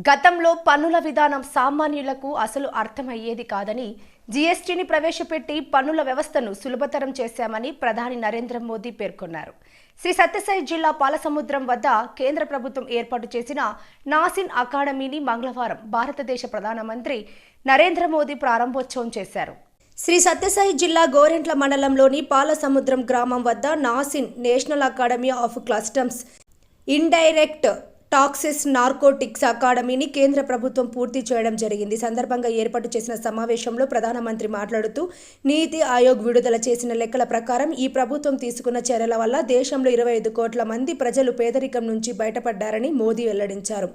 గతంలో పన్నుల విధానం సామాన్యులకు అసలు అర్థమయ్యేది కాదని జీఎస్టీని ప్రవేశపెట్టి పన్నుల వ్యవస్థను సులభతరం చేశామని ప్రధాని నరేంద్ర మోదీ పేర్కొన్నారు. శ్రీ సత్యసాయి జిల్లా పాలసముద్రం వద్ద కేంద్ర ప్రభుత్వం ఏర్పాటు చేసిన నాసిన్ అకాడమీని మంగళవారం భారతదేశ ప్రధానమంత్రి నరేంద్ర మోదీ ప్రారంభోత్సవం చేశారు. శ్రీ సత్యసాయి జిల్లా గోరెంట్ల మండలంలోని పాలసముద్రం గ్రామం వద్ద NACIN national academy of customs indirect taxes narcotics అకాడమీని కేంద్ర ప్రభుత్వం పూర్తి చేయడం జరిగింది. సందర్భంగా ఏర్పాటు చేసిన సమావేశంలో ప్రధానమంత్రి మాట్లాడుతూ నీతి ఆయోగ్ విడుదల చేసిన లెక్కల ప్రకారం ఈ ప్రభుత్వం తీసుకున్న చర్యల వల్ల దేశంలో 25 కోట్ల మంది ప్రజలు పేదరికం నుంచి బయటపడ్డారని మోదీ వెల్లడించారు.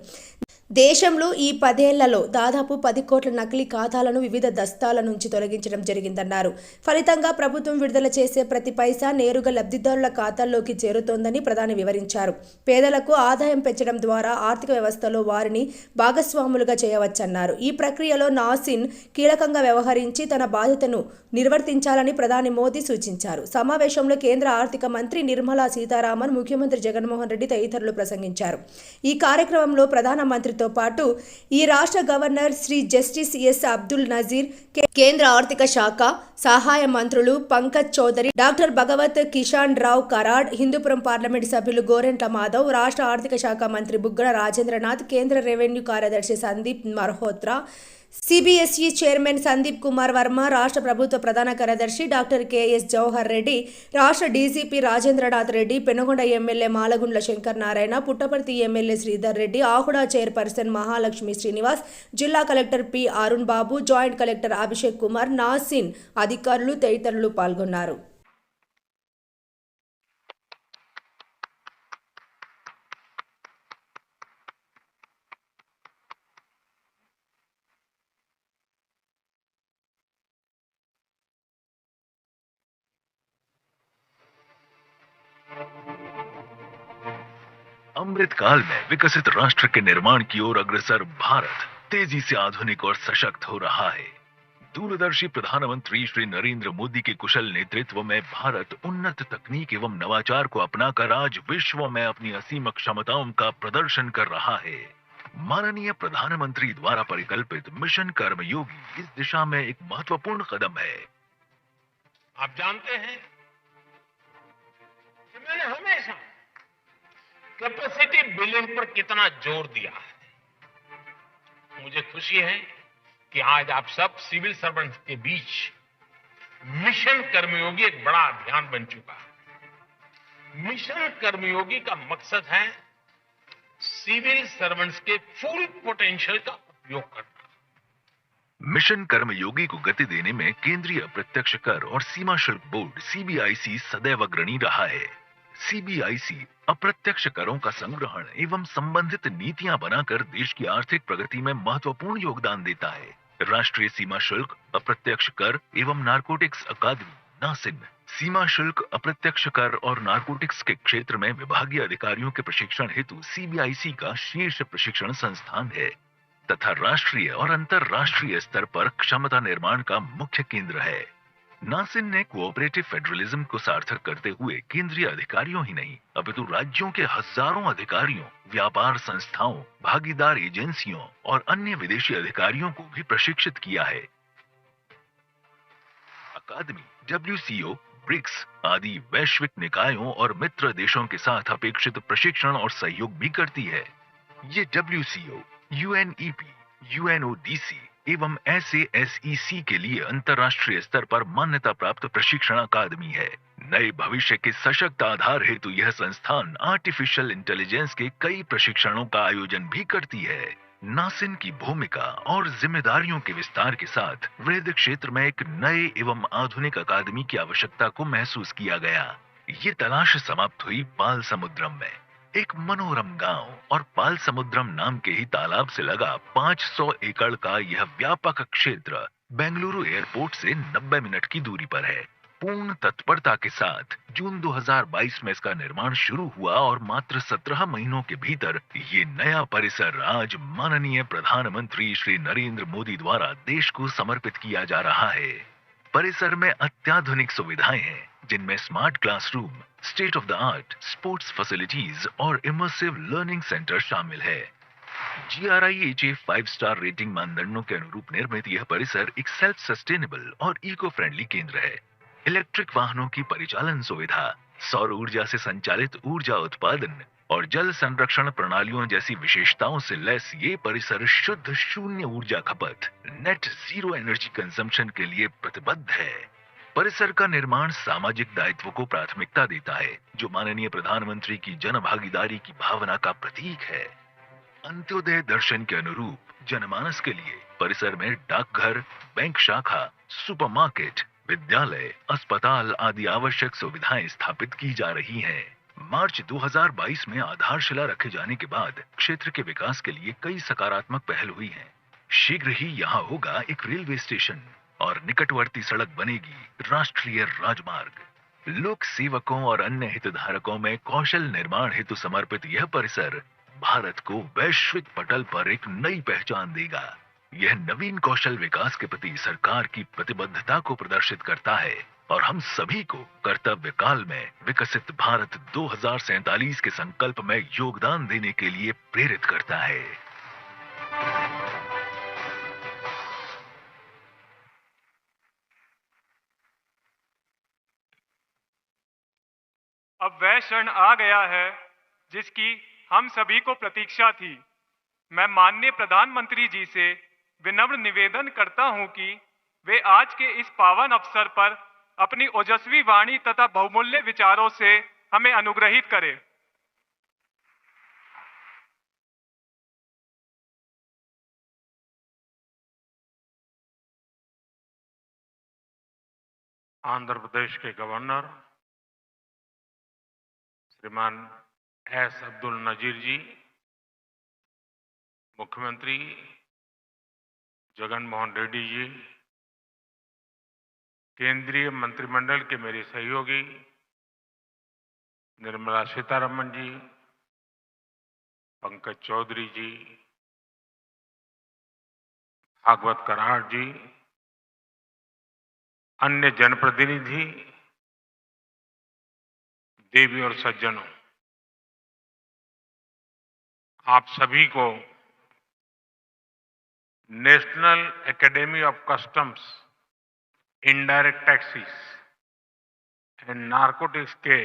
దేశంలో ఈ 10 ఏళ్లలో దాదాపు 10 కోట్ల నకిలీ ఖాతాలను వివిధ దస్తాల నుంచి తొలగించడం జరిగిందన్నారు. ఫలితంగా ప్రభుత్వం విడుదల చేసే ప్రతి పైసా నేరుగా లబ్ధిదారుల ఖాతాల్లోకి చేరుతోందని ప్రధాని వివరించారు. పేదలకు ఆదాయం పెంచడం ద్వారా ఆర్థిక వ్యవస్థలో వారిని భాగస్వాములుగా చేయవచ్చన్నారు. ఈ ప్రక్రియలో నాసిన్ కీలకంగా వ్యవహరించి తన బాధ్యతను నిర్వర్తించాలని ప్రధాని మోదీ సూచించారు. సమావేశంలో కేంద్ర ఆర్థిక మంత్రి నిర్మలా సీతారామన్, ముఖ్యమంత్రి జగన్మోహన్ రెడ్డి తదితరులు ప్రసంగించారు. ఈ కార్యక్రమంలో ప్రధానమంత్రితో పాటు ఈ రాష్ట్ర governor Shri justice S Abdul Nazeer, కేంద్ర ఆర్థిక శాఖ సహాయ మంత్రులు పంకజ్ చౌదరి, డాక్టర్ భగవత్ కిషాన్ రావు కరాడ్, హిందూపురం పార్లమెంటు సభ్యులు గోరెంట్ల మాధవ్, రాష్ట్ర ఆర్థిక శాఖ మంత్రి బుగ్గన రాజేంద్రనాథ్, కేంద్ర రెవెన్యూ కార్యదర్శి సందీప్ మల్హోత్రా, సిబిఎస్ఈ చైర్మన్ సందీప్ కుమార్ వర్మ, రాష్ట్ర ప్రభుత్వ ప్రధాన కార్యదర్శి డాక్టర్ కెఎస్ జవహర్ రెడ్డి, రాష్ట్ర DGP Rajendranath Reddy, Penukonda MLA Malagundla Shankar Narayana, Puttaparthi MLA Sridhar Reddy, AHUDA chairperson Mahalakshmi Srinivas, జిల్లా collector P Arun Babu, joint collector Abhishek Kumar, NACIN అధికారులు తదితరులు పాల్గొన్నారు. अमृत काल में विकसित राष्ट्र के निर्माण की ओर अग्रसर भारत तेजी से आधुनिक और सशक्त हो रहा है। दूरदर्शी प्रधानमंत्री श्री नरेंद्र मोदी के कुशल नेतृत्व में भारत उन्नत तकनीक एवं नवाचार को अपनाकर आज विश्व में अपनी असीम क्षमताओं का प्रदर्शन कर रहा है। माननीय प्रधानमंत्री द्वारा परिकल्पित मिशन कर्मयोगी इस दिशा में एक महत्वपूर्ण कदम है। आप जानते हैं कि मैंने हमेशा कैपेसिटी बिल्डिंग पर कितना जोर दिया है। मुझे खुशी है कि आज आप सब सिविल सर्वेंट्स के बीच मिशन कर्मयोगी एक बड़ा अभियान बन चुका है। मिशन कर्मयोगी का मकसद है सिविल सर्वेंट्स के फुल पोटेंशियल का उपयोग करना। मिशन कर्मयोगी को गति देने में केंद्रीय अप्रत्यक्ष कर और सीमा शुल्क बोर्ड सीबीआईसी सदैव अग्रणी रहा है। सीबीआईसी अप्रत्यक्ष करों का संग्रहण एवं संबंधित नीतियां बनाकर देश की आर्थिक प्रगति में महत्वपूर्ण योगदान देता है। राष्ट्रीय सीमा शुल्क, अप्रत्यक्ष कर एवं नारकोटिक्स अकादमी नासिन सीमा शुल्क, अप्रत्यक्ष कर और नारकोटिक्स के क्षेत्र में विभागीय अधिकारियों के प्रशिक्षण हेतु सीबीआईसी का शीर्ष प्रशिक्षण संस्थान है तथा राष्ट्रीय और अंतर्राष्ट्रीय स्तर पर क्षमता निर्माण का मुख्य केंद्र है। नासिन ने कोऑपरेटिव फेडरलिज्म को सार्थक करते हुए केंद्रीय अधिकारियों ही नहीं अपितु राज्यों के हजारों अधिकारियों, व्यापार संस्थाओं, भागीदार एजेंसियों और अन्य विदेशी अधिकारियों को भी प्रशिक्षित किया है। अकादमी डब्ल्यूसीओ, ब्रिक्स आदि वैश्विक निकायों और मित्र देशों के साथ अपेक्षित प्रशिक्षण और सहयोग भी करती है। ये डब्ल्यूसीओ, यूएनईपी, यूएनओडीसी एवं एसएसईसी के लिए अंतर्राष्ट्रीय स्तर पर मान्यता प्राप्त प्रशिक्षण अकादमी है। नए भविष्य के सशक्त आधार हेतु यह संस्थान आर्टिफिशियल इंटेलिजेंस के कई प्रशिक्षणों का आयोजन भी करती है। नासिन की भूमिका और जिम्मेदारियों के विस्तार के साथ वृहद क्षेत्र में एक नए एवं आधुनिक अकादमी की आवश्यकता को महसूस किया गया। ये तलाश समाप्त हुई पाल समुद्रम में। एक मनोरम गांव और पाल समुद्रम नाम के ही तालाब से लगा 500 एकड़ का यह व्यापक क्षेत्र बेंगलुरु एयरपोर्ट से 90 मिनट की दूरी पर है। पूर्ण तत्परता के साथ जून 2022 में इसका निर्माण शुरू हुआ और मात्र 17 महीनों के भीतर ये नया परिसर आज माननीय प्रधानमंत्री श्री नरेंद्र मोदी द्वारा देश को समर्पित किया जा रहा है। परिसर में अत्याधुनिक सुविधाएं हैं जिनमें smart classroom, state of the art sports facilities और इमर्सिव लर्निंग सेंटर शामिल है। GRIHA 5 स्टार रेटिंग मानदंडों के अनुरूप निर्मित यह परिसर एक सेल्फ सस्टेनेबल और इको फ्रेंडली केंद्र है। इलेक्ट्रिक वाहनों की परिचालन सुविधा, सौर ऊर्जा से संचालित ऊर्जा उत्पादन और जल संरक्षण प्रणालियों जैसी विशेषताओं से लैस ये परिसर शुद्ध शून्य ऊर्जा खपत नेट जीरो एनर्जी कंजम्पशन के लिए प्रतिबद्ध है। परिसर का निर्माण सामाजिक दायित्व को प्राथमिकता देता है, जो माननीय प्रधानमंत्री की जन भागीदारी की भावना का प्रतीक है। अंत्योदय दर्शन के अनुरूप जनमानस के लिए परिसर में डाकघर, बैंक शाखा, सुपरमार्केट, विद्यालय, अस्पताल आदि आवश्यक सुविधाएं स्थापित की जा रही हैं। मार्च 2022 में आधारशिला रखे जाने के बाद क्षेत्र के विकास के लिए कई सकारात्मक पहल हुई हैं। शीघ्र ही यहाँ होगा एक रेलवे स्टेशन और निकटवर्ती सड़क बनेगी राष्ट्रीय राजमार्ग। लोक सेवकों और अन्य हितधारकों में कौशल निर्माण हेतु समर्पित यह परिसर भारत को वैश्विक पटल पर एक नई पहचान देगा। यह नवीन कौशल विकास के प्रति सरकार की प्रतिबद्धता को प्रदर्शित करता है और हम सभी को कर्तव्य काल में विकसित भारत 2047 के संकल्प में योगदान देने के लिए प्रेरित करता है। अब वह क्षण आ गया है जिसकी हम सभी को प्रतीक्षा थी। मैं माननीय प्रधानमंत्री जी से विनम्र निवेदन करता हूं कि वे आज के इस पावन अवसर पर अपनी ओजस्वी वाणी तथा बहुमूल्य विचारों से हमें अनुग्रहित करें। आंध्र प्रदेश के गवर्नर श्रीमान एस अब्दुल नजीर जी, मुख्यमंत्री जगन मोहन रेड्डी जी, केंद्रीय मंत्रिमंडल के मेरे सहयोगी निर्मला सीतारमण जी, पंकज चौधरी जी, भागवत कराड़ जी, अन्य जनप्रतिनिधि, देवी और सज्जनों, आप सभी को national academy of customs, indirect taxes and narcotics के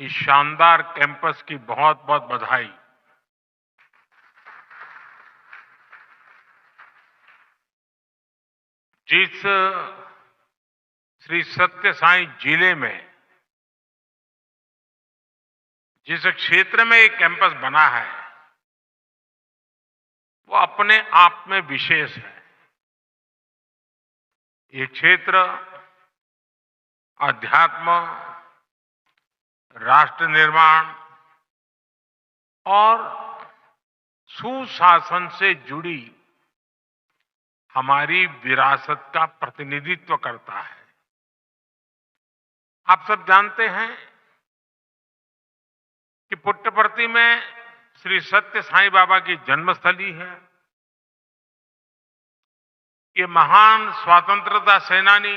इस शानदार कैंपस की बहुत बहुत बधाई। जिस श्री सत्य साई जिले में जिस क्षेत्र में एक कैंपस बना है वो अपने आप में विशेष है। ये क्षेत्र अध्यात्म, राष्ट्र निर्माण और सुशासन से जुड़ी हमारी विरासत का प्रतिनिधित्व करता है। आप सब जानते हैं कि पुट्टपर्ती में श्री सत्य साईं बाबा की जन्मस्थली है। ये महान स्वतंत्रता सेनानी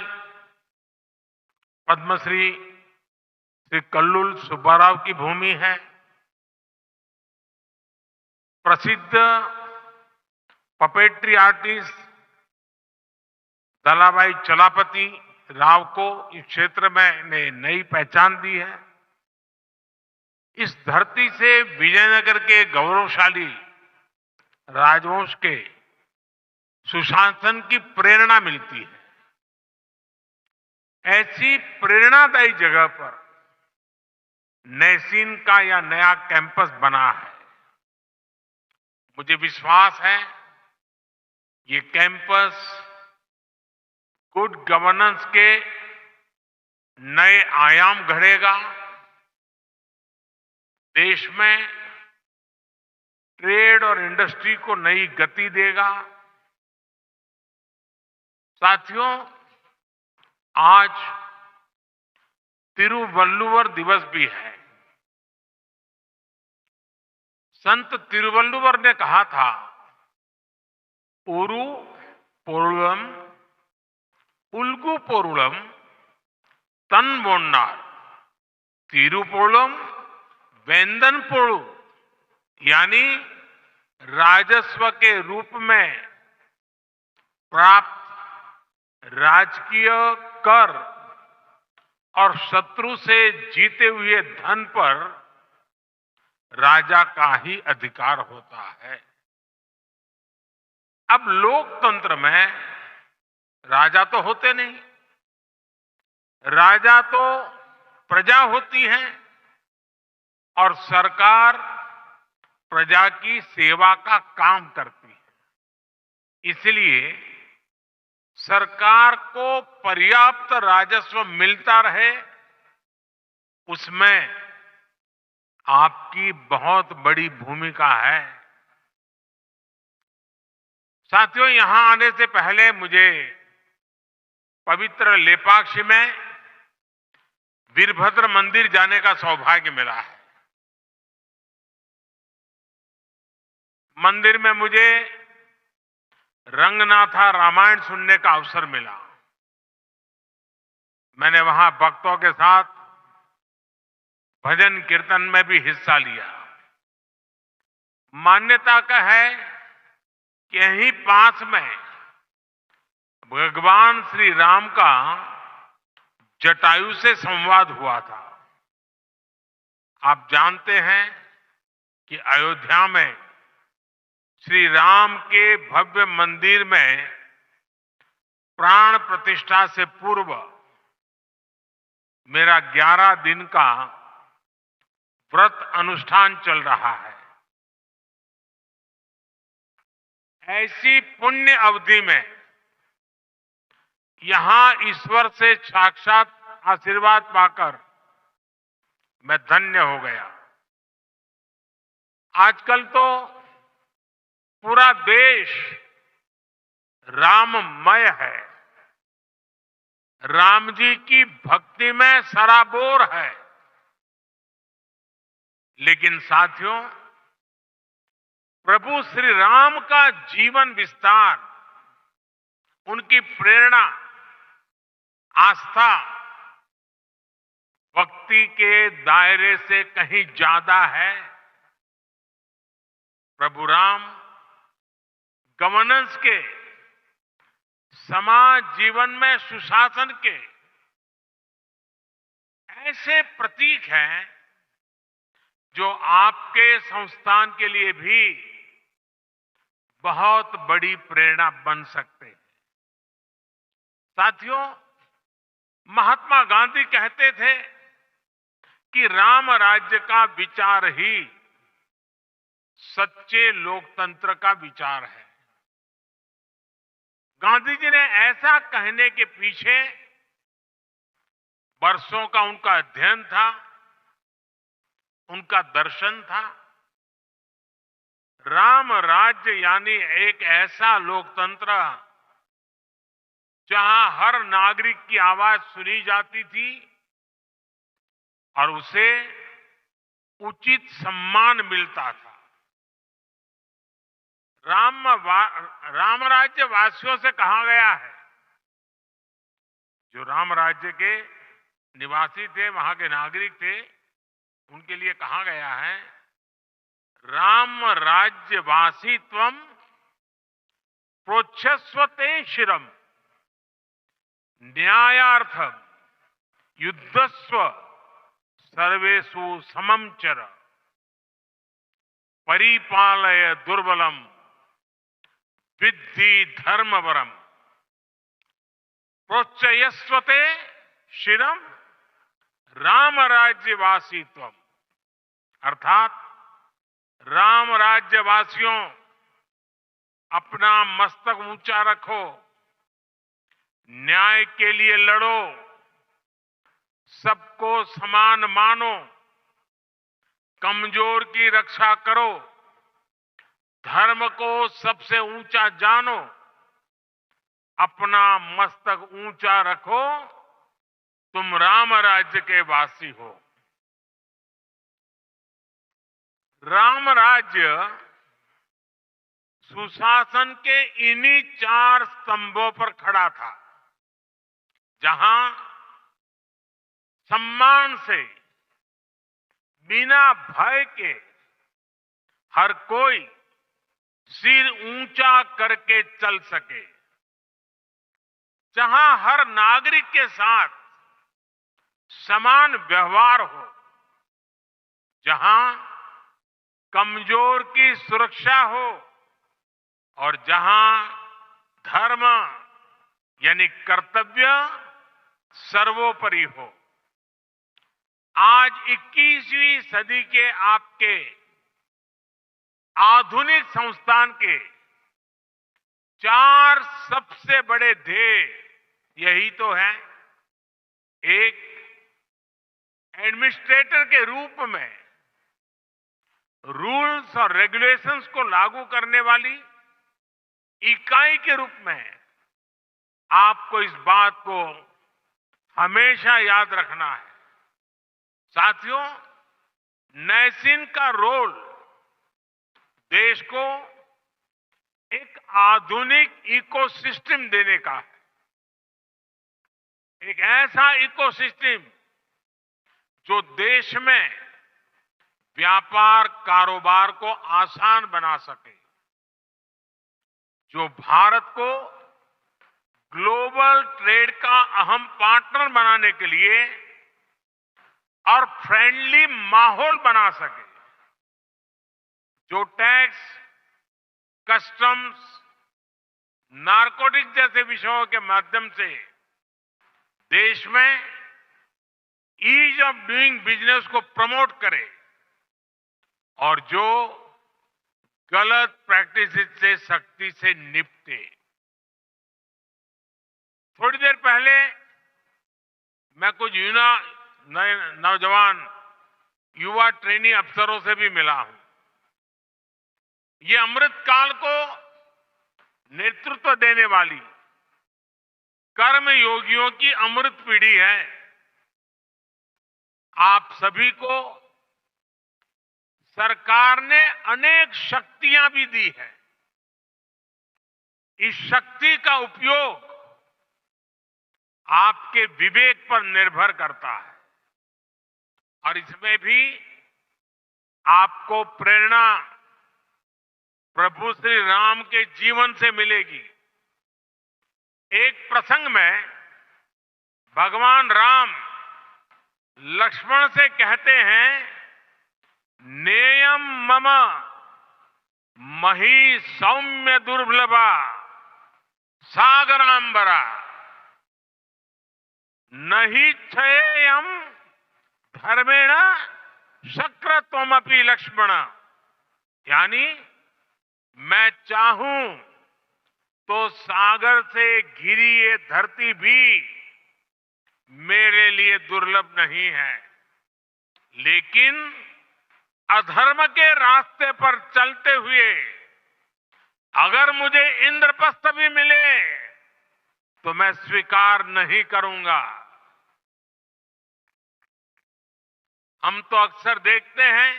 पद्मश्री श्री कल्लुल सुब्बाराव की भूमि है। प्रसिद्ध पपेट्री आर्टिस्ट दलाभाई चलापति राव को इस क्षेत्र में ने नई पहचान दी है। इस धरती से विजयनगर के गौरवशाली राजवंश के सुशासन की प्रेरणा मिलती है। ऐसी प्रेरणादायी जगह पर नैसीन का यह नया कैंपस बना है। मुझे विश्वास है ये कैंपस गुड गवर्नेंस के नए आयाम गढ़ेगा, देश में ट्रेड और इंडस्ट्री को नई गति देगा। साथियों, आज तिरुवल्लुवर दिवस भी है। संत तिरुवल्लुवर ने कहा था, ओरू पोरुलम उल्गु पोरुलम तन बोन्नार तिरुपोलम वेंदन पोड़ू, यानी राजस्व के रूप में प्राप्त राजकीय कर और शत्रु से जीते हुए धन पर राजा का ही अधिकार होता है। अब लोकतंत्र में राजा तो होते नहीं, राजा तो प्रजा होती है और सरकार प्रजा की सेवा का काम करती है। इसलिए सरकार को पर्याप्त राजस्व मिलता रहे, उसमें आपकी बहुत बड़ी भूमिका है। साथियों, यहां आने से पहले मुझे पवित्र लेपाक्षी में वीरभद्र मंदिर जाने का सौभाग्य मिला है। मंदिर में मुझे रंगनाथा रामायण सुनने का अवसर मिला। मैंने वहां भक्तों के साथ भजन कीर्तन में भी हिस्सा लिया। मान्यता का है कि यहीं पास में भगवान श्री राम का जटायु से संवाद हुआ था। आप जानते हैं कि अयोध्या में श्री राम के भव्य मंदिर में प्राण प्रतिष्ठा से पूर्व मेरा 11 दिन का व्रत अनुष्ठान चल रहा है। ऐसी पुण्य अवधि में यहां ईश्वर से साक्षात आशीर्वाद पाकर मैं धन्य हो गया। आजकल तो पूरा देश राममय है, राम जी की भक्ति में सराबोर है। लेकिन साथियों, प्रभु श्री राम का जीवन विस्तार, उनकी प्रेरणा, आस्था भक्ति के दायरे से कहीं ज्यादा है। प्रभु राम गवर्नेंस के, समाज जीवन में सुशासन के ऐसे प्रतीक हैं जो आपके संस्थान के लिए भी बहुत बड़ी प्रेरणा बन सकते हैं। साथियों, महात्मा गांधी कहते थे कि राम राज्य का विचार ही सच्चे लोकतंत्र का विचार है। गांधी जी ने ऐसा कहने के पीछे वर्षों का उनका अध्ययन था, उनका दर्शन था। राम राज्य यानी एक ऐसा लोकतंत्र जहां हर नागरिक की आवाज सुनी जाती थी और उसे उचित सम्मान मिलता था। राम राज्य वासियों से कहा गया है, जो राम राज्य के निवासी थे, वहां के नागरिक थे, उनके लिए कहा गया है, राम राज्य वासित्वम प्रोच्छस्वते शिरम न्यायार्थम युद्धस्व सर्वेषु समम चर परिपालय दुर्बलम विद्धि धर्मवरम प्रोच्चयस्वते शिरम राम राज्यवासीत्वम। अर्थात राम राज्यवासियों, अपना मस्तक ऊंचा रखो, न्याय के लिए लड़ो, सबको समान मानो, कमजोर की रक्षा करो, धर्म को सबसे ऊंचा जानो, अपना मस्तक ऊंचा रखो, तुम राम राज्य के वासी हो। राम राज्य सुशासन के इन्हीं 4 स्तंभों पर खड़ा था, जहां सम्मान से, बिना भय के हर कोई सिर ऊंचा करके चल सके, जहां हर नागरिक के साथ समान व्यवहार हो, जहां कमजोर की सुरक्षा हो और जहां धर्म यानी कर्तव्य सर्वोपरि हो। आज 21वीं सदी के आपके आधुनिक संस्थान के 4 सबसे बड़े ध्येय यही तो है। एक, एडमिनिस्ट्रेटर के रूप में रूल्स और रेगुलेशंस को लागू करने वाली इकाई के रूप में आपको इस बात को हमेशा याद रखना है। साथियों, नैसिन का रोल देश को एक आधुनिक इकोसिस्टम देने का है। एक ऐसा इकोसिस्टम जो देश में व्यापार कारोबार को आसान बना सके, जो भारत को ग्लोबल ट्रेड का अहम पार्टनर बनाने के लिए और फ्रेंडली माहौल बना सके, जो टैक्स, कस्टम्स, नारकोटिक जैसे विषयों के माध्यम से देश में ईज ऑफ डूइंग बिजनेस को प्रमोट करे और जो गलत प्रैक्टिसेस से सख्ती से निपटे। थोड़ी देर पहले मैं कुछ नौजवान युवा ट्रेनी अफसरों से भी मिला हूं। ये अमृत काल को नेतृत्व देने वाली कर्म योगियों की अमृत पीढ़ी है। आप सभी को सरकार ने अनेक शक्तियां भी दी है। इस शक्ति का उपयोग आपके विवेक पर निर्भर करता है और इसमें भी आपको प्रेरणा प्रभु श्री राम के जीवन से मिलेगी। एक प्रसंग में भगवान राम लक्ष्मण से कहते हैं, नेयम मम मही सौम्य दुर्लभा सागरांबरा नहीं क्षयेयम धर्मेण शक्रत्वमपि लक्ष्मण। यानी मैं चाहूं तो सागर से घिरी ये धरती भी मेरे लिए दुर्लभ नहीं है, लेकिन अधर्म के रास्ते पर चलते हुए अगर मुझे इंद्रप्रस्थ भी मिले तो मैं स्वीकार नहीं करूंगा। हम तो अक्सर देखते हैं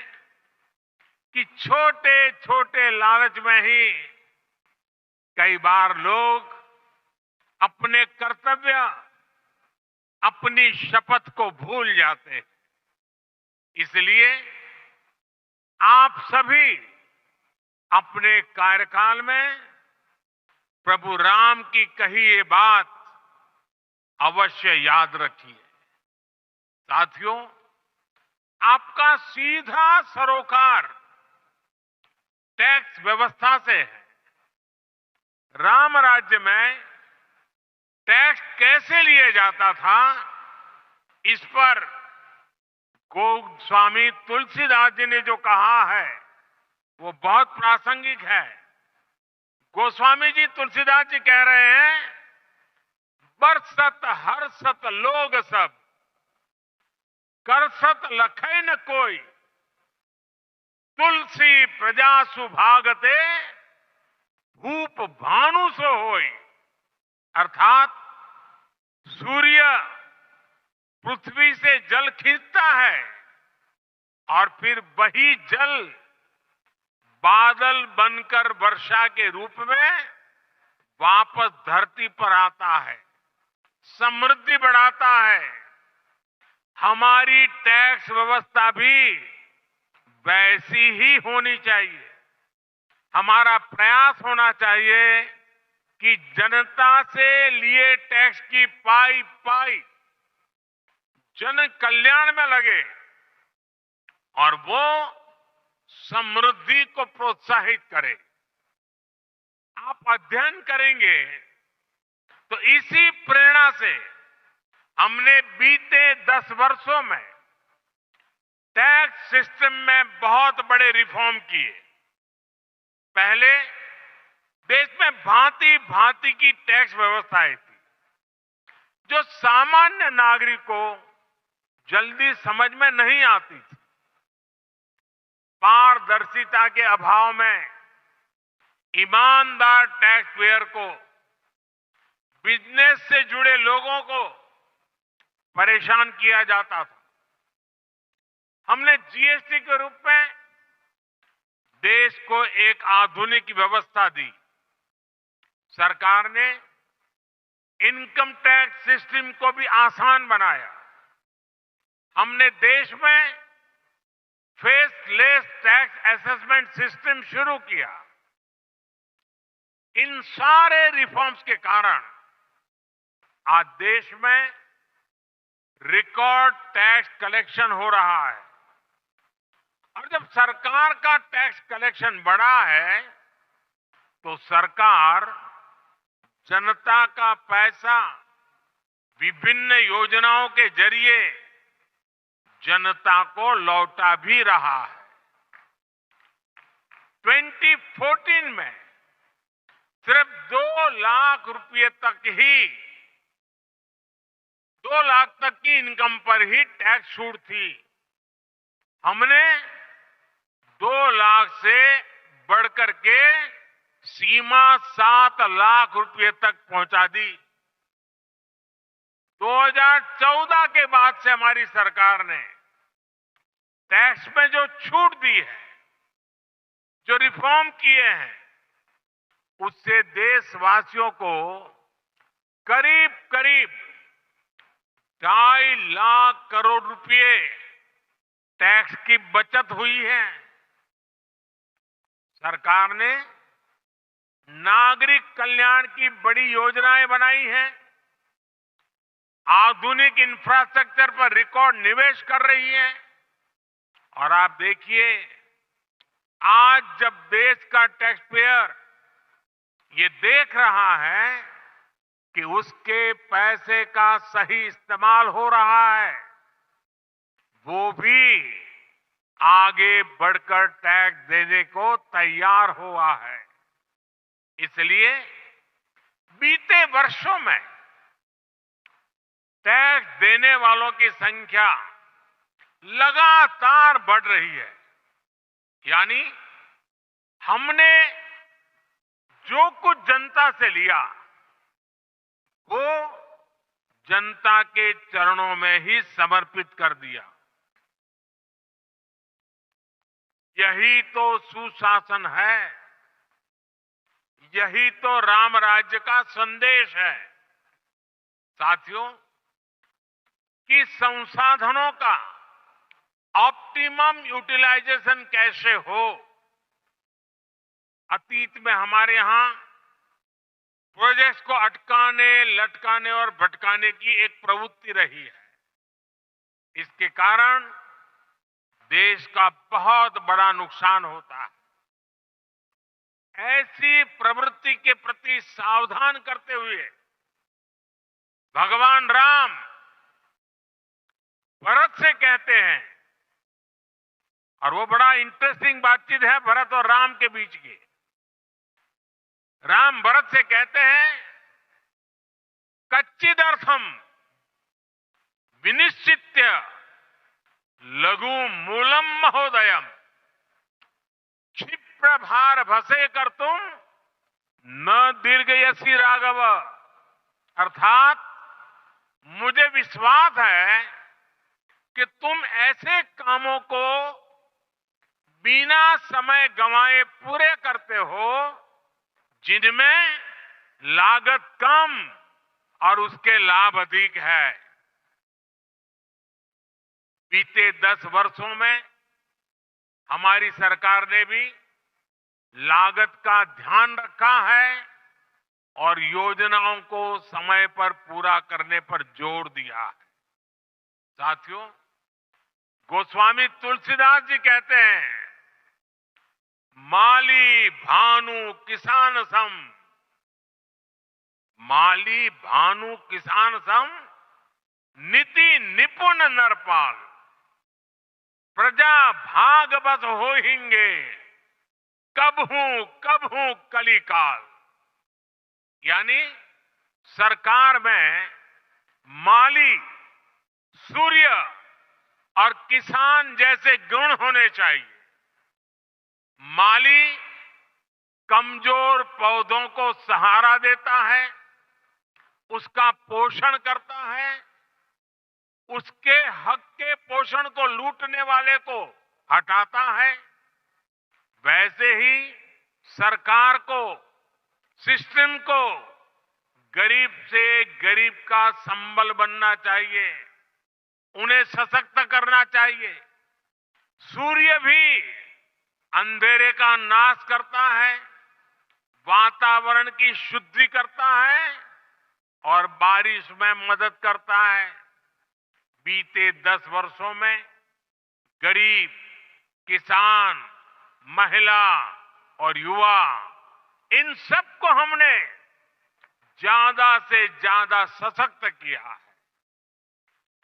कि छोटे छोटे लालच में ही कई बार लोग अपने कर्तव्य, अपनी शपथ को भूल जाते हैं। इसलिए आप सभी अपने कार्यकाल में प्रभु राम की कही ये बात अवश्य याद रखिए। साथियों, आपका सीधा सरोकार टैक्स व्यवस्था से है। राम राज्य में टैक्स कैसे लिया जाता था, इस पर गोस्वामी तुलसीदास जी ने जो कहा है वो बहुत प्रासंगिक है। गोस्वामी जी तुलसीदास जी कह रहे हैं, बरसत हर्षत लोग सब करसत लखै न कोई, तुलसी प्रजा सुभागते भूप भानु सो होई। अर्थात सूर्य पृथ्वी से जल खींचता है और फिर वही जल बादल बनकर वर्षा के रूप में वापस धरती पर आता है, समृद्धि बढ़ाता है। हमारी टैक्स व्यवस्था भी वैसी ही होनी चाहिए। हमारा प्रयास होना चाहिए कि जनता से लिए टैक्स की पाई पाई जन कल्याण में लगे और वो समृद्धि को प्रोत्साहित करे। आप अध्ययन करेंगे तो इसी प्रेरणा से हमने बीते 10 वर्षों में टैक्स सिस्टम में बहुत बड़े रिफॉर्म किए। पहले देश में भांति भांति की टैक्स व्यवस्थाएं थी जो सामान्य नागरिक को जल्दी समझ में नहीं आती थी। पारदर्शिता के अभाव में ईमानदार टैक्स पेयर को, बिजनेस से जुड़े लोगों को परेशान किया जाता था। हमने जीएसटी के रूप में देश को एक आधुनिक व्यवस्था दी। सरकार ने इनकम टैक्स सिस्टम को भी आसान बनाया। हमने देश में फेसलेस टैक्स असेसमेंट सिस्टम शुरू किया। इन सारे रिफॉर्म्स के कारण आज देश में रिकॉर्ड टैक्स कलेक्शन हो रहा है। और जब सरकार का टैक्स कलेक्शन बढ़ा है तो सरकार जनता का पैसा विभिन्न योजनाओं के जरिए जनता को लौटा भी रहा है। 2014 में सिर्फ 2 लाख रुपए तक ही 2 लाख तक की इनकम पर ही टैक्स छूट थी। हमने 2 लाख से बढ़कर के सीमा 7 लाख रुपए तक पहुंचा दी। 2014 के बाद से हमारी सरकार ने टैक्स में जो छूट दी है, जो रिफॉर्म किए हैं, उससे देशवासियों को करीब करीब 2.5 लाख करोड़ रुपए टैक्स की बचत हुई है। सरकार ने नागरिक कल्याण की बड़ी योजनाएं बनाई हैं। आधुनिक इंफ्रास्ट्रक्चर पर रिकॉर्ड निवेश कर रही है। और आप देखिए, आज जब देश का टैक्स पेयर ये देख रहा है कि उसके पैसे का सही इस्तेमाल हो रहा है, वो भी आगे बढ़कर टैक्स देने को तैयार हुआ है। इसलिए बीते वर्षों में टैक्स देने वालों की संख्या लगातार बढ़ रही है। यानी हमने जो कुछ जनता से लिया वो जनता के चरणों में ही समर्पित कर दिया। यही तो सुशासन है, यही तो राम राज्य का संदेश है। साथियों, कि संसाधनों का ऑप्टिमम यूटिलाइजेशन कैसे हो। अतीत में हमारे यहां प्रोजेक्ट्स को अटकाने, लटकाने और भटकाने की एक प्रवृत्ति रही है। इसके कारण देश का बहुत बड़ा नुकसान होता है। ऐसी प्रवृत्ति के प्रति सावधान करते हुए भगवान राम भरत से कहते हैं, और वो बड़ा इंटरेस्टिंग बातचीत है भरत और राम के बीच की। राम भरत से कहते हैं, कच्चिदर्थम विनिश्चित्य लघु मूलम महोदयम क्षिप्र भार भसे कर तुम न दीर्घयसी राघव। अर्थात मुझे विश्वास है कि तुम ऐसे कामों को बिना समय गंवाए पूरे करते हो जिनमें लागत कम और उसके लाभ अधिक है। बीते 10 वर्षों में हमारी सरकार ने भी लागत का ध्यान रखा है और योजनाओं को समय पर पूरा करने पर जोर दिया है। साथियों, गोस्वामी तुलसीदास जी कहते हैं, माली भानु किसान सम, माली भानु किसान सम, नीति निपुण नरपाल, प्रजा भाग बस होहिंगे, कब हूं कलिकाल। यानी सरकार में माली, सूर्य और किसान जैसे गुण होने चाहिए। माली कमजोर पौधों को सहारा देता है, उसका पोषण करता है, उसके हक के पोषण को लूटने वाले को हटाता है। वैसे ही सरकार को, सिस्टम को गरीब से गरीब का संबल बनना चाहिए, उन्हें सशक्त करना चाहिए। सूर्य भी अंधेरे का नाश करता है, वातावरण की शुद्धि करता है और बारिश में मदद करता है। बीते 10 वर्षों में गरीब, किसान, महिला और युवा, इन सबको हमने ज्यादा से ज्यादा सशक्त किया है।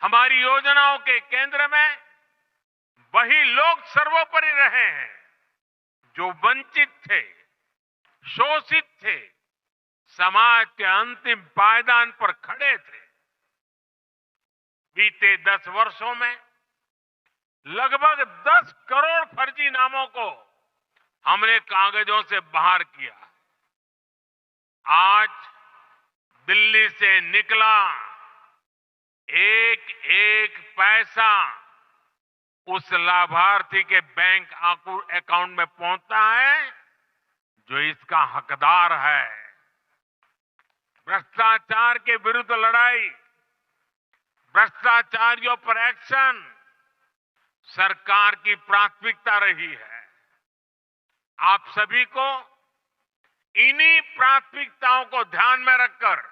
हमारी योजनाओं के केंद्र में वही लोग सर्वोपरि रहे हैं जो वंचित थे, शोषित थे, समाज के अंतिम पायदान पर खड़े थे। बीते 10 वर्षों में लगभग 10 करोड़ फर्जी नामों को हमने कागजों से बाहर किया। आज दिल्ली से निकला एक एक पैसा उस लाभार्थी के बैंक अकाउंट में पहुंचता है जो इसका हकदार है। भ्रष्टाचार के विरुद्ध लड़ाई, भ्रष्टाचारियों पर एक्शन सरकार की प्राथमिकता रही है। आप सभी को इन्हीं प्राथमिकताओं को ध्यान में रखकर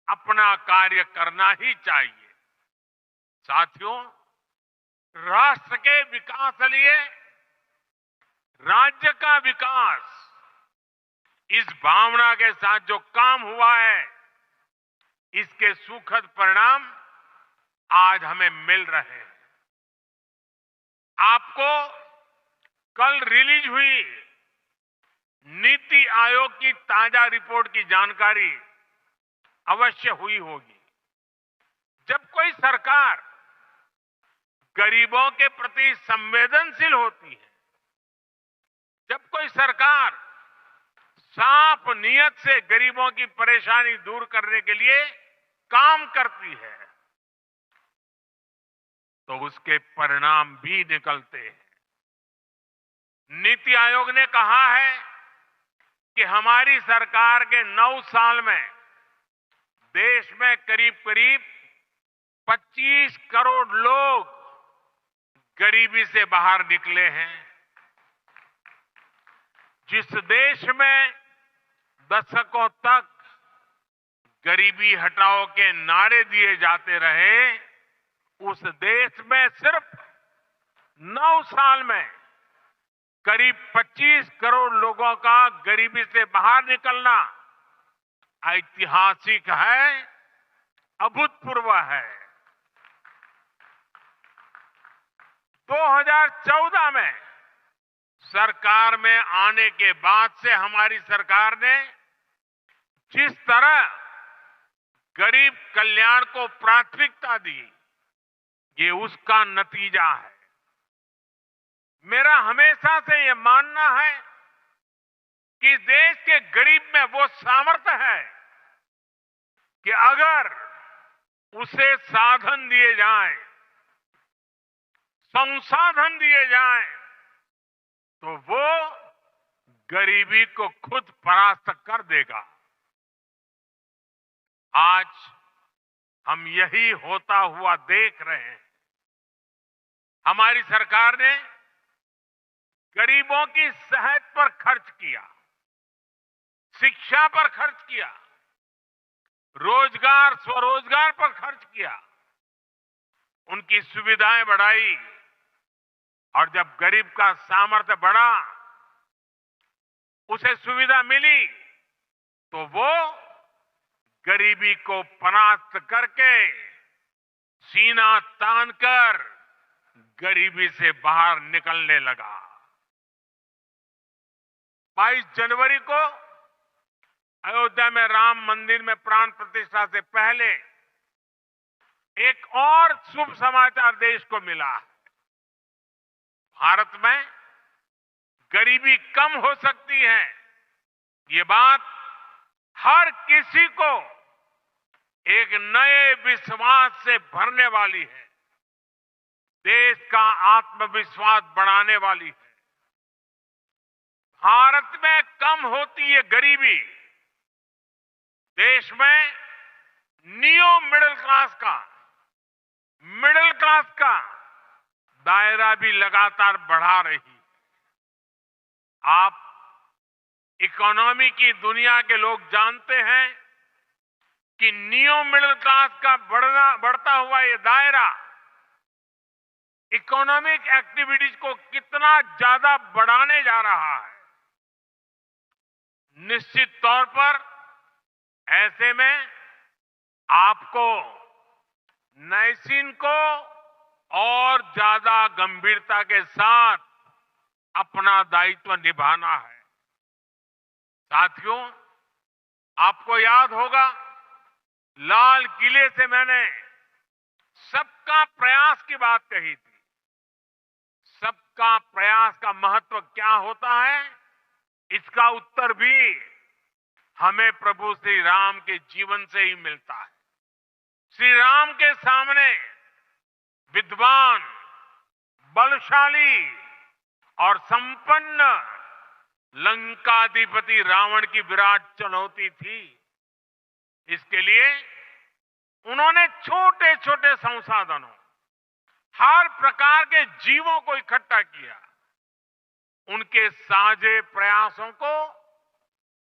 अपना कार्य करना ही चाहिए। साथियों, राष्ट्र के विकास के लिए राज्य का विकास, इस भावना के साथ जो काम हुआ है, इसके सुखद परिणाम आज हमें मिल रहे हैं। आपको कल रिलीज हुई नीति आयोग की ताजा रिपोर्ट की जानकारी अवश्य हुई होगी। जब कोई सरकार गरीबों के प्रति संवेदनशील होती है, जब कोई सरकार साफ नियत से गरीबों की परेशानी दूर करने के लिए काम करती है, तो उसके परिणाम भी निकलते हैं। नीति आयोग ने कहा है कि हमारी सरकार के 9 साल में देश में करीब करीब 25 करोड़ लोग गरीबी से बाहर निकले हैं। जिस देश में दशकों तक गरीबी हटाओ के नारे दिए जाते रहे, उस देश में सिर्फ 9 साल में करीब 25 करोड़ लोगों का गरीबी से बाहर निकलना ऐतिहासिक है, अभूतपूर्व है। 2014 में सरकार में आने के बाद से हमारी सरकार ने जिस तरह गरीब कल्याण को प्राथमिकता दी, ये उसका नतीजा है। मेरा हमेशा से ये मानना है कि देश के गरीब में वो सामर्थ्य है कि अगर उसे साधन दिए जाएं, संसाधन दिए जाएं, तो वो गरीबी को खुद परास्त कर देगा। आज हम यही होता हुआ देख रहे हैं। हमारी सरकार ने गरीबों की सेहत पर खर्च किया, शिक्षा पर खर्च किया, रोजगार स्वरोजगार पर खर्च किया, उनकी सुविधाएं बढ़ाई। और जब गरीब का सामर्थ्य बढ़ा, उसे सुविधा मिली, तो वो गरीबी को परास्त करके सीना तानकर गरीबी से बाहर निकलने लगा। 22 जनवरी को अयोध्या में राम मंदिर में प्राण प्रतिष्ठा से पहले एक और शुभ समाचार देश को मिला। भारत में गरीबी कम हो सकती है, ये बात हर किसी को एक नए विश्वास से भरने वाली है, देश का आत्मविश्वास बढ़ाने वाली है। भारत में कम होती है गरीबी, देश में नियो मिडिल क्लास का दायरा भी लगातार बढ़ा रही है। आप इकोनॉमी की दुनिया के लोग जानते हैं कि नियो मिडिल क्लास का बढ़ता हुआ ये दायरा इकोनॉमिक एक्टिविटीज को कितना ज्यादा बढ़ाने जा रहा है। निश्चित तौर पर ऐसे में आपको नैसीन को और ज्यादा गंभीरता के साथ अपना दायित्व निभाना है। साथियों, आपको याद होगा, लाल किले से मैंने सबका प्रयास की बात कही थी। सबका प्रयास का महत्व क्या होता है, इसका उत्तर भी हमें प्रभु श्री राम के जीवन से ही मिलता है। श्री राम के सामने विद्वान, बलशाली और संपन्न लंकाधिपति रावण की विराट चुनौती थी। इसके लिए उन्होंने छोटे छोटे संसाधनों, हर प्रकार के जीवों को इकट्ठा किया, उनके साझे प्रयासों को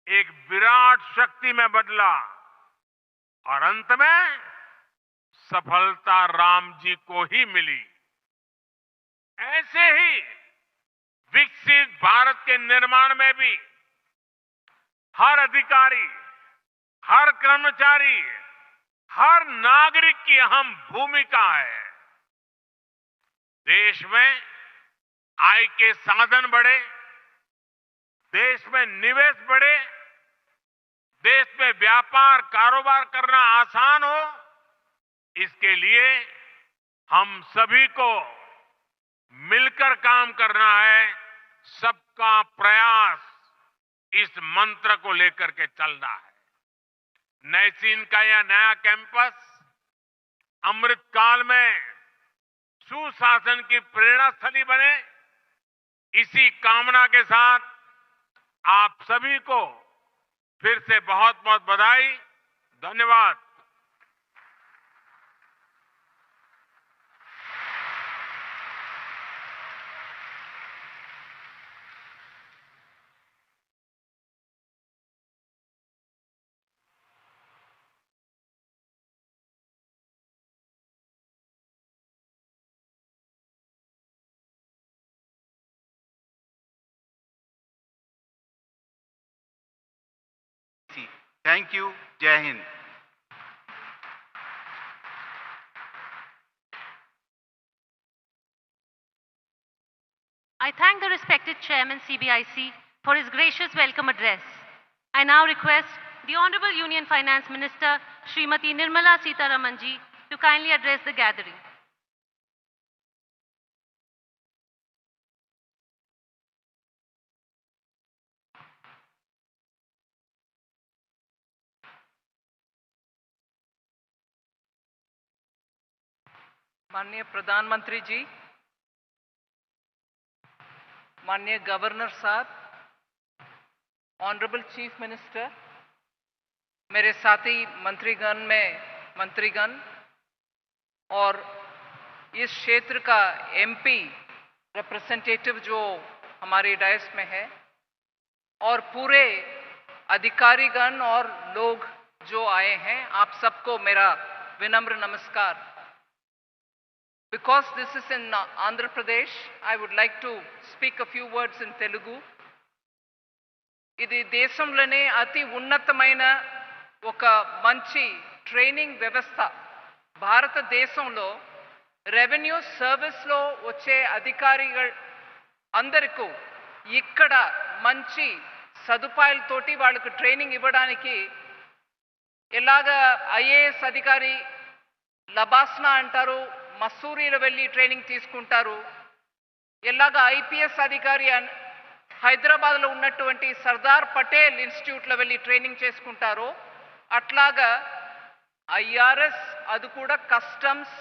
एक विराट शक्ति में बदला और अंत में सफलता राम जी को ही मिली। ऐसे ही विकसित भारत के निर्माण में भी हर अधिकारी, हर कर्मचारी, हर नागरिक की अहम भूमिका है। देश में आय के साधन बढ़े, देश में निवेश बढ़े, देश में व्यापार कारोबार करना आसान हो, इसके लिए हम सभी को मिलकर काम करना है। सबका प्रयास, इस मंत्र को लेकर के चलना है। नैसीन का यह नया कैंपस अमृत काल में सुशासन की प्रेरणा स्थली बने, इसी कामना के साथ आप सभी को फिर से बहुत बहुत बधाई, धन्यवाद। Thank you. जय Hind. I thank the respected Chairman CBIC for his gracious welcome address. I now request the Honorable Union Finance Minister Srimati Nirmala Sitharaman ji to kindly address the gathering. माननीय प्रधानमंत्री जी, माननीय गवर्नर साहब, honourable chief minister, मेरे साथी मंत्रीगण और इस क्षेत्र का एमपी रिप्रेजेंटेटिव जो हमारी डायस में है और पूरे अधिकारीगण और लोग जो आए हैं, आप सबको मेरा विनम्र नमस्कार। Because this is in Andhra Pradesh, I would like to speak a few words in Telugu. ఇది దేశంలోనే అతి ఉన్నతమైన ఒక మంచి ట్రైనింగ్ వ్యవస్థ. భారతదేశంలో రెవెన్యూ సర్వీస్లో వచ్చే అధికారిகள் అందరికీ ఇక్కడ మంచి సదుపాయాలతోటి వాళ్ళకు ట్రైనింగ్ ఇవ్వడానికి ఎలాగా ఐఏఎస్ అధికారి లబాస్నా అంటారు, మసూరీలో వెళ్ళి ట్రైనింగ్ తీసుకుంటారు, ఎలాగా ఐపీఎస్ అధికారి హైదరాబాద్లో ఉన్నటువంటి సర్దార్ పటేల్ ఇన్స్టిట్యూట్లో వెళ్ళి ట్రైనింగ్ చేసుకుంటారు, అట్లాగా ఐఆర్ఎస్ అది కూడా కస్టమ్స్,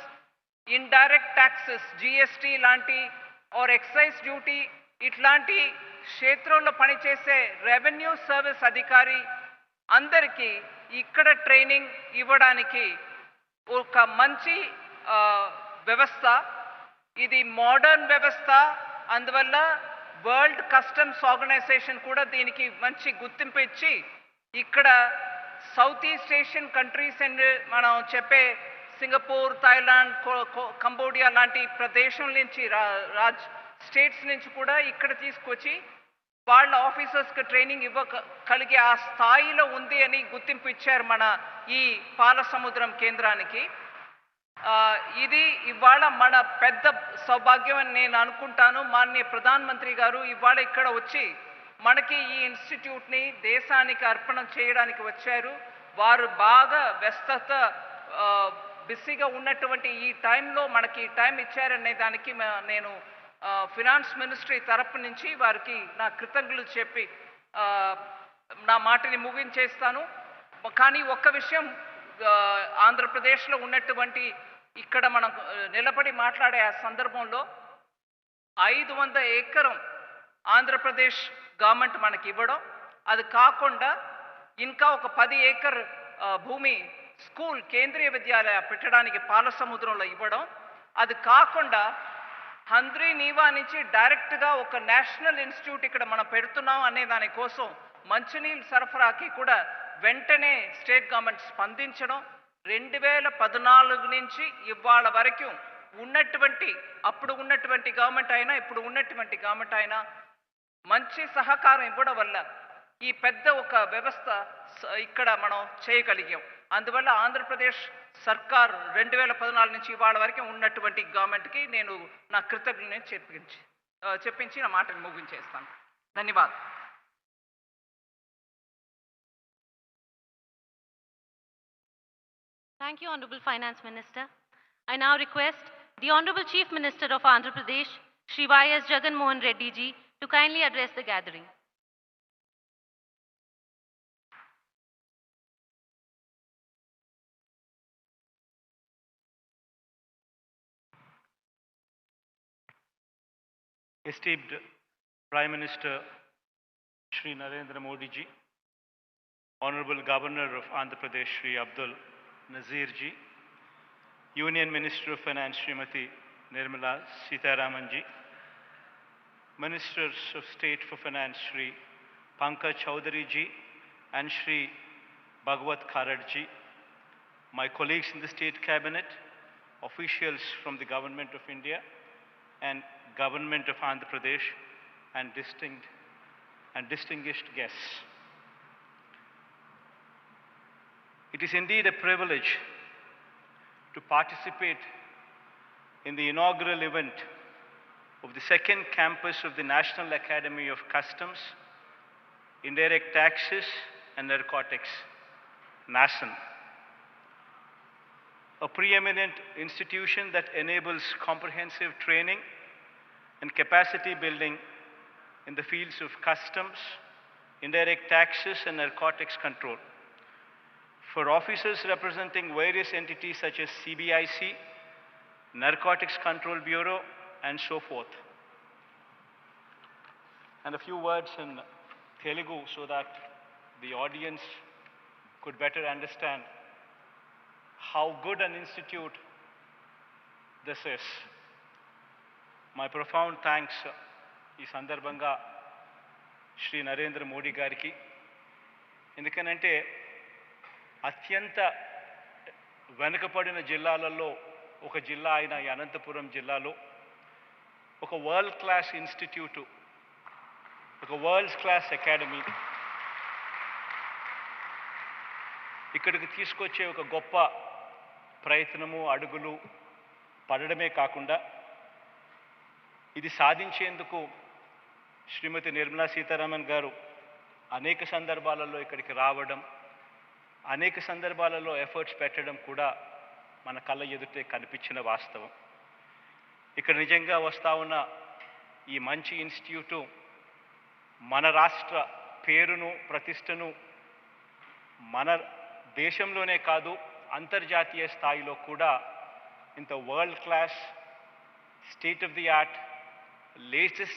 ఇండైరెక్ట్ ట్యాక్సెస్ జిఎస్టీ లాంటి ఆర్ ఎక్సైజ్ డ్యూటీ ఇట్లాంటి క్షేత్రంలో పనిచేసే రెవెన్యూ సర్వీస్ అధికారి అందరికీ ఇక్కడ ట్రైనింగ్ ఇవ్వడానికి ఒక మంచి వ్యవస్థ. ఇది మోడర్న్ వ్యవస్థ, అందువల్ల వరల్డ్ కస్టమ్స్ ఆర్గనైజేషన్ కూడా దీనికి మంచి గుర్తింపు ఇచ్చి ఇక్కడ south east Asian countries and మనం చెప్పే సింగపూర్, థాయిలాండ్, కంబోడియా లాంటి ప్రదేశం నుంచి స్టేట్స్ నుంచి కూడా ఇక్కడ తీసుకొచ్చి వాళ్ళ ఆఫీసర్స్కి ట్రైనింగ్ ఇవ్వగలిగే ఆ స్థాయిలో ఉంది అని గుర్తింపు ఇచ్చారు మన ఈ పాలసముద్రం కేంద్రానికి. ఇది ఇవాళ మన పెద్ద సౌభాగ్యం అని నేను అనుకుంటాను. మాన్య ప్రధానమంత్రి గారు ఇవాళ ఇక్కడ వచ్చి మనకి ఈ ఇన్స్టిట్యూట్ని దేశానికి అర్పణ చేయడానికి వచ్చారు. వారు బాగా వ్యస్తత బిజీగా ఉన్నటువంటి ఈ టైంలో మనకి టైం ఇచ్చారనే దానికి నేను ఫినాన్స్ మినిస్ట్రీ తరపు నుంచి వారికి నా కృతజ్ఞతలు చెప్పి నా మాటని ముగించేస్తాను. కానీ ఒక్క విషయం, ఆంధ్రప్రదేశ్లో ఉన్నటువంటి ఇక్కడ మనం నిలబడి మాట్లాడే ఆ సందర్భంలో 500 ఎకరం ఆంధ్రప్రదేశ్ గవర్నమెంట్ మనకి ఇవ్వడం, అది కాకుండా ఇంకా ఒక 10 ఏకర్ భూమి స్కూల్ కేంద్రీయ విద్యాలయ పెట్టడానికి పాలసముద్రంలో ఇవ్వడం, అది కాకుండా హంద్రీ నీవా నుంచి డైరెక్ట్గా ఒక నేషనల్ ఇన్స్టిట్యూట్ ఇక్కడ మనం పెడుతున్నాం అనే దానికోసం మంచినీళ్ళ సరఫరాకి కూడా వెంటనే స్టేట్ గవర్నమెంట్ స్పందించడం, 2014 నుంచి ఇవాళ వరకు ఉన్నటువంటి అప్పుడు ఉన్నటువంటి గవర్నమెంట్ అయినా ఇప్పుడు ఉన్నటువంటి గవర్నమెంట్ అయినా మంచి సహకారం ఇవ్వడం వల్ల ఈ పెద్ద ఒక వ్యవస్థ ఇక్కడ మనం చేయగలిగాం. అందువల్ల ఆంధ్రప్రదేశ్ సర్కార్ 2014 నుంచి ఇవాళ వరకు ఉన్నటువంటి గవర్నమెంట్కి నేను నా కృతజ్ఞతను చెప్పించి నా మాటను ముగించేస్తాను. ధన్యవాదాలు. Thank you, Honorable Finance Minister. I now request the Honorable Chief Minister of Andhra Pradesh, Shri Y.S. Jagan Mohan Reddy ji, to kindly address the gathering. Esteemed Prime Minister Shri Narendra Modi ji, Honorable Governor of Andhra Pradesh Shri Abdul Nazir ji, Union Minister of Finance Srimati Nirmala Sitharaman ji, Ministers of State for Finance Shri Pankaj Chaudhary ji and Shri Bhagwat Kharad ji, my colleagues in the State Cabinet, officials from the Government of India and Government of Andhra Pradesh, and distinguished guests. It is indeed a privilege to participate in the inaugural event of the second campus of the National Academy of Customs, Indirect Taxes and Narcotics, NACIN, a preeminent institution that enables comprehensive training and capacity building in the fields of customs, indirect taxes and narcotics control. For officers representing various entities such as CBIC, Narcotics Control Bureau, and so forth. And a few words in Telugu so that the audience could better understand how good an institute this is. My profound thanks ఈ సందర్భంగా శ్రీ నరేంద్ర మోడీ గారికి. ఎందుకనంటే అత్యంత వెనుకబడిన జిల్లాలలో ఒక జిల్లా అయిన ఈ అనంతపురం జిల్లాలో ఒక వరల్డ్ క్లాస్ ఇన్స్టిట్యూటు, ఒక వరల్డ్ క్లాస్ అకాడమీ ఇక్కడికి తీసుకొచ్చే ఒక గొప్ప ప్రయత్నము, అడుగులు పడడమే కాకుండా ఇది సాధించేందుకు శ్రీమతి నిర్మలా సీతారామన్ గారు అనేక సందర్భాలలో ఇక్కడికి రావడం, అనేక సందర్భాలలో ఎఫర్ట్స్ పెట్టడం కూడా మన కళ్ళ ఎదుటే కనిపించిన వాస్తవం. ఇక్కడ నిజంగా వస్తూ ఉన్న ఈ మంచి ఇన్స్టిట్యూటు మన రాష్ట్ర పేరును, ప్రతిష్టను మన దేశంలోనే కాదు అంతర్జాతీయ స్థాయిలో కూడా ఇంత world class, state of the art, latest